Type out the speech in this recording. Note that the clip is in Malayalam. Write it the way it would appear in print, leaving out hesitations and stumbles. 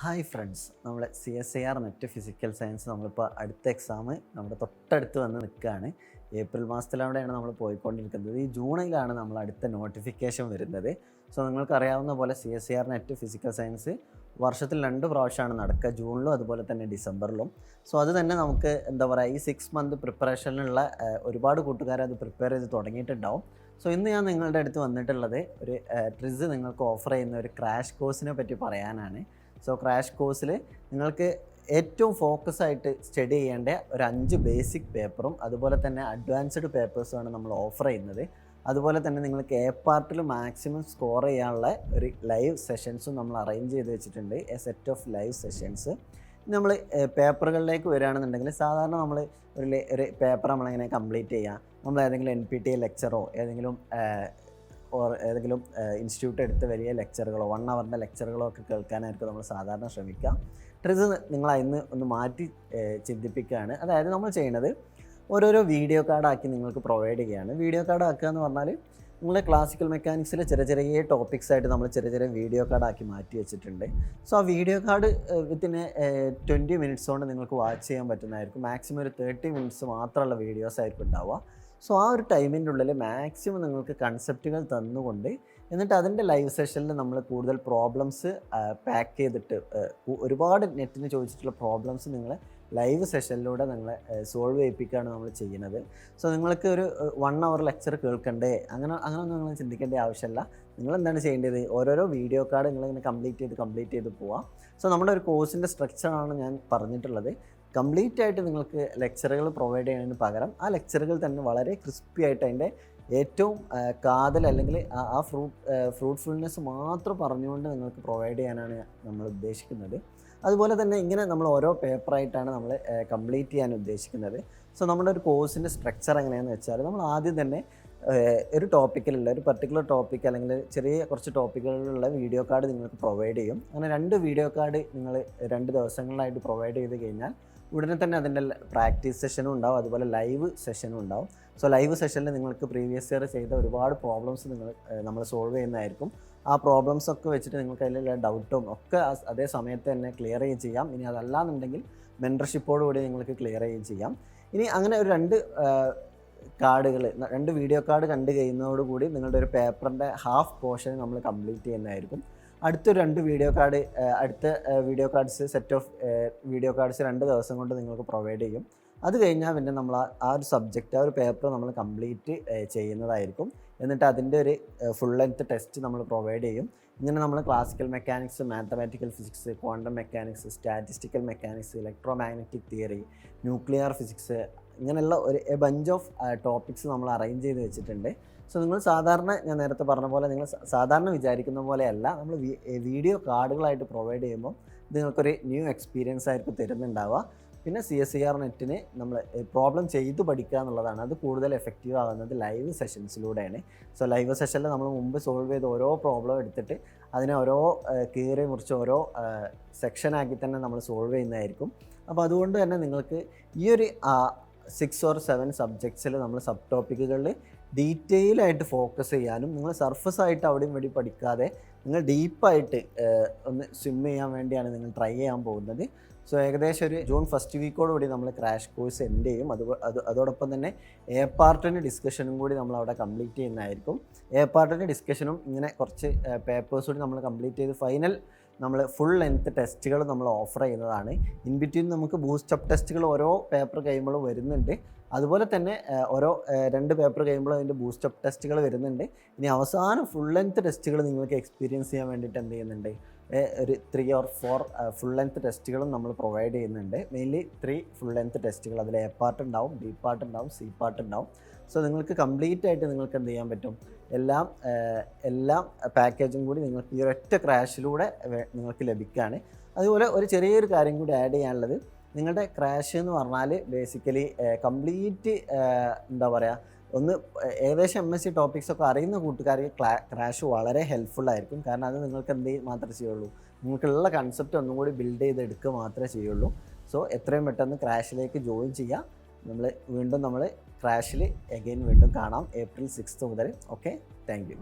ഹായ് ഫ്രണ്ട്സ്, നമ്മൾ CSIR നെറ്റ് ഫിസിക്കൽ സയൻസ് നമ്മളിപ്പോൾ അടുത്ത എക്സാം നമ്മുടെ തൊട്ടടുത്ത് വന്ന് നിൽക്കുകയാണ്. ഏപ്രിൽ മാസത്തിലൂടെയാണ് നമ്മൾ പോയിക്കൊണ്ടിരിക്കുന്നത്. ഈ ജൂണിലാണ് നമ്മൾ അടുത്ത നോട്ടിഫിക്കേഷൻ വരുന്നത്. സോ നിങ്ങൾക്കറിയാവുന്ന പോലെ CSIR നെറ്റ് ഫിസിക്കൽ സയൻസ് വർഷത്തിൽ 2 പ്രാവശ്യമാണ് നടക്കുക, ജൂണിലും അതുപോലെ തന്നെ ഡിസംബറിലും. സോ അത് തന്നെ നമുക്ക് എന്താ പറയുക, ഈ 6 മന്ത് പ്രിപ്പറേഷനിലുള്ള ഒരുപാട് കൂട്ടുകാർ അത് പ്രിപ്പയർ ചെയ്ത് തുടങ്ങിയിട്ടുണ്ടാവും. സോ ഇന്ന് ഞാൻ നിങ്ങളുടെ അടുത്ത് വന്നിട്ടുള്ളത് ഒരു ട്രിസ് നിങ്ങൾക്ക് ഓഫർ ചെയ്യുന്ന ഒരു ക്രാഷ് കോഴ്സിനെ പറ്റി പറയാനാണ്. സോ ക്രാഷ് കോഴ്സിൽ നിങ്ങൾക്ക് ഏറ്റവും ഫോക്കസ് ആയിട്ട് സ്റ്റഡി ചെയ്യേണ്ട ഒരു 5 ബേസിക് പേപ്പറും അതുപോലെ തന്നെ അഡ്വാൻസ്ഡ് പേപ്പേഴ്സുമാണ് നമ്മൾ ഓഫർ ചെയ്യുന്നത്. അതുപോലെ തന്നെ നിങ്ങൾക്ക് എ പാർട്ടിൽ മാക്സിമം സ്കോർ ചെയ്യാനുള്ള ഒരു ലൈവ് സെഷൻസും നമ്മൾ അറേഞ്ച് ചെയ്ത് വെച്ചിട്ടുണ്ട്, A set of live sessions. നമ്മൾ പേപ്പറുകളിലേക്ക് വരികയാണെന്നുണ്ടെങ്കിൽ സാധാരണ നമ്മൾ ഒരു പേപ്പർ നമ്മളെങ്ങനെ കംപ്ലീറ്റ് ചെയ്യുക, നമ്മൾ ഏതെങ്കിലും NPTEL ലെക്ചറോ ഏതെങ്കിലും ഇൻസ്റ്റിറ്റ്യൂട്ട് എടുത്ത് വലിയ ലെക്ചറുകളോ 1 ഹവറിൻ്റെ ലെക്ചറുകളോ ഒക്കെ കേൾക്കാനായിരിക്കും നമ്മൾ സാധാരണ ശ്രമിക്കുക. ട്രിസ് നിങ്ങൾ അതിന് ഒന്ന് മാറ്റി ചിന്തിപ്പിക്കുകയാണ്. അതായത് നമ്മൾ ചെയ്യുന്നത് ഓരോരോ വീഡിയോ കാർഡാക്കി നിങ്ങൾക്ക് പ്രൊവൈഡ് ചെയ്യുകയാണ്. വീഡിയോ കാർഡ് ആക്കുക എന്ന് പറഞ്ഞാൽ നിങ്ങളുടെ ക്ലാസിക്കൽ മെക്കാനിക്സിലെ ചെറിയ ടോപ്പിക്സ് ആയിട്ട് നമ്മൾ ചെറിയ വീഡിയോ കാർഡാക്കി മാറ്റി വെച്ചിട്ടുണ്ട്. സോ ആ വീഡിയോ കാർഡ് വിത്തിൻ 20 മിനിറ്റ്സ് കൊണ്ട് നിങ്ങൾക്ക് വാച്ച് ചെയ്യാൻ പറ്റുന്നതായിരിക്കും. മാക്സിമം ഒരു 30 മിനിറ്റ്സ് മാത്രമുള്ള വീഡിയോസ് ആയിരിക്കും ഉണ്ടാവുക. സോ ആ ഒരു ടൈമിൻ്റെ ഉള്ളിൽ മാക്സിമം നിങ്ങൾക്ക് കൺസെപ്റ്റുകൾ തന്നുകൊണ്ട് എന്നിട്ട് അതിൻ്റെ ലൈവ് സെഷനിൽ നമ്മൾ കൂടുതൽ പ്രോബ്ലംസ് പാക്ക് ചെയ്തിട്ട് ഒരുപാട് നെറ്റിന് ചോദിച്ചിട്ടുള്ള പ്രോബ്ലംസ് നിങ്ങൾ ലൈവ് സെഷനിലൂടെ നിങ്ങളെ സോൾവ് ചെയ്യിപ്പിക്കുകയാണ് നമ്മൾ ചെയ്യുന്നത്. സോ നിങ്ങൾക്ക് ഒരു 1 ഹവർ ലെക്ചർ കേൾക്കണ്ടേ, അങ്ങനെയൊന്നും നിങ്ങൾ ചിന്തിക്കേണ്ട ആവശ്യമില്ല. നിങ്ങൾ എന്താണ് ചെയ്യേണ്ടത്, ഓരോരോ വീഡിയോ കാർഡ് നിങ്ങളിങ്ങനെ കംപ്ലീറ്റ് ചെയ്ത് പോവാം. സോ നമ്മുടെ ഒരു കോഴ്സിൻ്റെ സ്ട്രക്ചറാണ് ഞാൻ പറഞ്ഞിട്ടുള്ളത്. കംപ്ലീറ്റ് ആയിട്ട് നിങ്ങൾക്ക് ലെക്ചറുകൾ പ്രൊവൈഡ് ചെയ്യുന്നതിന് പകരം ആ ലെക്ചറുകൾ തന്നെ വളരെ ക്രിസ്പി ആയിട്ട് അതിൻ്റെ ഏറ്റവും കാതൽ അല്ലെങ്കിൽ ആ ഫ്രൂട്ട്ഫുൾനെസ് മാത്രം പറഞ്ഞുകൊണ്ട് നിങ്ങൾക്ക് പ്രൊവൈഡ് ചെയ്യാനാണ് നമ്മൾ ഉദ്ദേശിക്കുന്നത്. അതുപോലെ തന്നെ ഇങ്ങനെ നമ്മൾ ഓരോ പേപ്പറായിട്ടാണ് നമ്മൾ കംപ്ലീറ്റ് ചെയ്യാൻ ഉദ്ദേശിക്കുന്നത്. സോ നമ്മുടെ ഒരു കോഴ്സിൻ്റെ സ്ട്രക്ചർ എങ്ങനെയാണെന്ന് വെച്ചാൽ നമ്മൾ ആദ്യം തന്നെ ഒരു ടോപ്പിക്കിലുള്ള ഒരു പർട്ടിക്കുലർ ടോപ്പിക്ക് അല്ലെങ്കിൽ കുറച്ച് ടോപ്പിക്കുകളിലുള്ള വീഡിയോ കാർഡ് നിങ്ങൾക്ക് പ്രൊവൈഡ് ചെയ്യും. അങ്ങനെ 2 വീഡിയോ കാർഡ് നിങ്ങൾ 2 ദിവസങ്ങളിലായിട്ട് പ്രൊവൈഡ് ചെയ്ത് കഴിഞ്ഞാൽ ഉടനെ തന്നെ അതിൻ്റെ പ്രാക്ടീസ് സെഷനും ഉണ്ടാവും, അതുപോലെ ലൈവ് സെഷനും ഉണ്ടാവും. സോ ലൈവ് സെഷനിൽ നിങ്ങൾക്ക് പ്രീവിയസ് ഇയർ ചെയ്ത ഒരുപാട് പ്രോബ്ലംസ് നമ്മൾ സോൾവ് ചെയ്യുന്നതായിരിക്കും. ആ പ്രോബ്ലംസ് ഒക്കെ വെച്ചിട്ട് നിങ്ങൾക്ക് അതിലുള്ള ഡൗട്ടും ഒക്കെ അതേ സമയത്ത് തന്നെ ക്ലിയർ ചെയ്യുകയും ചെയ്യാം. ഇനി അതല്ലാന്നുണ്ടെങ്കിൽ മെൻറ്റർഷിപ്പോടുകൂടി നിങ്ങൾക്ക് ക്ലിയർ ചെയ്യുകയും ചെയ്യാം. ഇനി അങ്ങനെ ഒരു 2 വീഡിയോ കാർഡ് കണ്ടു കഴിയുന്നതോടുകൂടി നിങ്ങളുടെ ഒരു പേപ്പറിൻ്റെ ഹാഫ് പോർഷൻ നമ്മൾ കംപ്ലീറ്റ് ചെയ്യുന്നതായിരിക്കും. അടുത്ത 2 video cards set of video cards 2 ദിവസം കൊണ്ട് നിങ്ങൾക്ക് പ്രൊവൈഡ് ചെയ്യും. അത് കഴിഞ്ഞാൽ പിന്നെ നമ്മൾ ആ ഒരു സബ്ജക്റ്റ് ആ ഒരു പേപ്പർ നമ്മൾ കംപ്ലീറ്റ് ചെയ്യുന്നതായിരിക്കും. എന്നിട്ട് അതിൻ്റെ ഒരു ഫുൾ ലെങ്ത് ടെസ്റ്റ് നമ്മൾ പ്രൊവൈഡ് ചെയ്യും. ഇങ്ങനെ നമ്മൾ classical mechanics, mathematical physics, quantum mechanics, statistical mechanics, electro magnetic theory, nuclear physics, ഇങ്ങനെയുള്ള ഒരു ബഞ്ച് ഓഫ് ടോപ്പിക്സ് നമ്മൾ അറേഞ്ച് ചെയ്ത് വെച്ചിട്ടുണ്ട്. സോ നിങ്ങൾ സാധാരണ ഞാൻ നേരത്തെ പറഞ്ഞ പോലെ നിങ്ങൾ സാധാരണ വിചാരിക്കുന്ന പോലെയല്ല, നമ്മൾ വീഡിയോ കാർഡുകളായിട്ട് പ്രൊവൈഡ് ചെയ്യുമ്പോൾ നിങ്ങൾക്കൊരു ന്യൂ എക്സ്പീരിയൻസ് ആയിരിക്കും തരുന്നുണ്ടാവുക. പിന്നെ CSIR നെറ്റിന് നമ്മൾ പ്രോബ്ലം ചെയ്തു പഠിക്കുക എന്നുള്ളതാണ്. അത് കൂടുതൽ എഫക്റ്റീവ് ആകുന്നത് ലൈവ് സെഷൻസിലൂടെയാണ്. സോ ലൈവ് സെഷനിൽ നമ്മൾ മുമ്പ് സോൾവ് ചെയ്ത ഓരോ പ്രോബ്ലം എടുത്തിട്ട് അതിനെ ഓരോ കീറി മുറിച്ച് ഓരോ സെക്ഷനാക്കി തന്നെ നമ്മൾ സോൾവ് ചെയ്യുന്നതായിരിക്കും. അപ്പോൾ അതുകൊണ്ട് തന്നെ നിങ്ങൾക്ക് ഈ ഒരു 6 or 7 സബ്ജക്ട്സിൽ നമ്മൾ സബ് ടോപ്പിക്കുകളിൽ ഡീറ്റെയിൽ ആയിട്ട് ഫോക്കസ് ചെയ്യാനും നിങ്ങൾ സർഫസ് ആയിട്ട് അവിടെയും ഇവിടെ പഠിക്കാതെ നിങ്ങൾ ഡീപ്പായിട്ട് ഒന്ന് സ്വിം ചെയ്യാൻ വേണ്ടിയാണ് നിങ്ങൾ ട്രൈ ചെയ്യാൻ പോകുന്നത്. സോ ഏകദേശം ഒരു ജൂൺ 1st വീക്കോടുകൂടി നമ്മൾ ക്രാഷ് കോഴ്സ് എൻഡ് ചെയ്യും. അതോടൊപ്പം തന്നെ എ പാർട്ടിൻ്റെ ഡിസ്കഷനും കൂടി നമ്മൾ അവിടെ കംപ്ലീറ്റ് ചെയ്യുന്നതായിരിക്കും. എ പാർട്ടിൻ്റെ ഡിസ്കഷനും ഇങ്ങനെ കുറച്ച് പേപ്പേഴ്സ് കൂടി നമ്മൾ കംപ്ലീറ്റ് ചെയ്ത് ഫൈനൽ നമ്മൾ ഫുൾ ലെങ്ത് ടെസ്റ്റുകൾ നമ്മൾ ഓഫർ ചെയ്യുന്നതാണ്. ഇൻ ബിറ്റ്വീൻ നമുക്ക് ബൂസ്റ്റപ്പ് ടെസ്റ്റുകൾ ഓരോ പേപ്പർ കഴിയുമ്പോഴും വരുന്നുണ്ട്. അതുപോലെ തന്നെ ഓരോ 2 പേപ്പർ കഴിയുമ്പോഴും അതിൻ്റെ ബൂസ്റ്റപ്പ് ടെസ്റ്റുകൾ വരുന്നുണ്ട്. ഇനി അവസാനം ഫുൾ ലെങ്ത് ടെസ്റ്റുകൾ നിങ്ങൾക്ക് എക്സ്പീരിയൻസ് ചെയ്യാൻ വേണ്ടിയിട്ട് എന്ത് ചെയ്യുന്നുണ്ട്, ഒരു 3 or 4 ഫുൾ ലെങ്ത് ടെസ്റ്റുകളും നമ്മൾ പ്രൊവൈഡ് ചെയ്യുന്നുണ്ട്. മെയിൻലി 3 ഫുൾ ലെങ്ത് ടെസ്റ്റുകൾ. അതിൽ എ പാർട്ട് ഉണ്ടാവും, ബി പാർട്ട് ഉണ്ടാവും, സി പാർട്ട് ഉണ്ടാവും. സോ നിങ്ങൾക്ക് കംപ്ലീറ്റ് ആയിട്ട് നിങ്ങൾക്ക് എന്ത് ചെയ്യാൻ പറ്റും, എല്ലാം പാക്കേജും കൂടി നിങ്ങൾക്ക് ഈ ഒരൊറ്റ ക്രാഷിലൂടെ നിങ്ങൾക്ക് ലഭിക്കുകയാണ്. അതുപോലെ ഒരു ചെറിയൊരു കാര്യം കൂടി ആഡ് ചെയ്യാനുള്ളത്, നിങ്ങളുടെ ക്രാഷ് എന്ന് പറഞ്ഞാൽ ബേസിക്കലി കംപ്ലീറ്റ് എന്താ പറയുക, ഒന്ന് ഏകദേശം MSc ടോപ്പിക്സൊക്കെ അറിയുന്ന കൂട്ടുകാർക്ക് ക്രാഷ് വളരെ ഹെൽപ്ഫുള്ളായിരിക്കും. കാരണം അത് നിങ്ങൾക്ക് മാത്രമേ ചെയ്യുള്ളൂ, നിങ്ങൾക്കുള്ള കൺസെപ്റ്റ് ഒന്നും കൂടി ബിൽഡ് ചെയ്തെടുക്കുക മാത്രമേ ചെയ്യുള്ളൂ. സോ എത്രയും പെട്ടെന്ന് ക്രാഷിലേക്ക് ജോയിൻ ചെയ്യുക. നമ്മൾ ക്രാഷിൽ വീണ്ടും കാണാം April 6th മുതൽ. Okay, thank you.